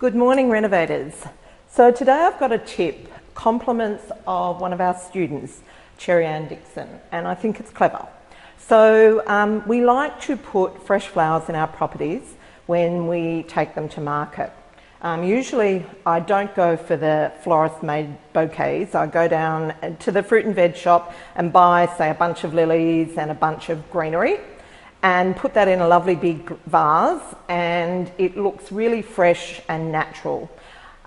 Good morning, renovators. So today I've got a tip, compliments of one of our students, Cherry Ann Dixon, and I think it's clever. So we like to put fresh flowers in our properties when we take them to market. Usually I don't go for the florist-made bouquets. I go down to the fruit and veg shop and buy, say, a bunch of lilies and a bunch of greenery, and put that in a lovely big vase, and it looks really fresh and natural.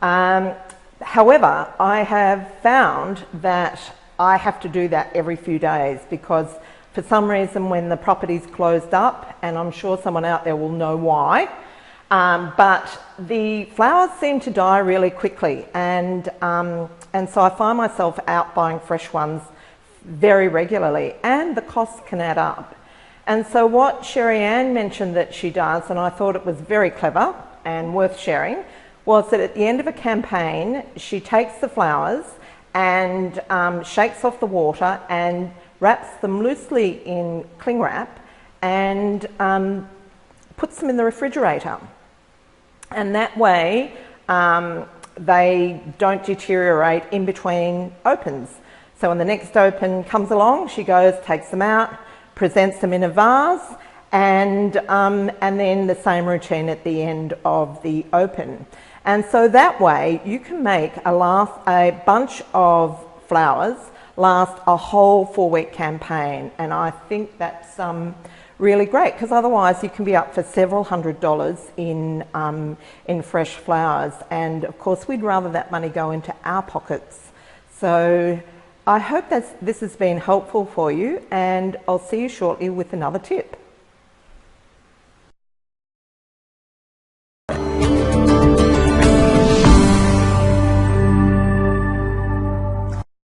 However, I have found that I have to do that every few days because for some reason when the property's closed up, and I'm sure someone out there will know why, but the flowers seem to die really quickly, and so I find myself out buying fresh ones very regularly, and the costs can add up. And so what Cherry Ann mentioned that she does, and I thought it was very clever and worth sharing, was that at the end of a campaign, she takes the flowers and shakes off the water and wraps them loosely in cling wrap and puts them in the refrigerator. And that way, they don't deteriorate in between opens. So when the next open comes along, she goes, takes them out, presents them in a vase, and then the same routine at the end of the open. And so that way you can make a bunch of flowers last a whole 4-week campaign, and I think that's really great, because otherwise you can be up for several $100s in fresh flowers, and of course we'd rather that money go into our pockets. So I hope this has been helpful for you, and I'll see you shortly with another tip.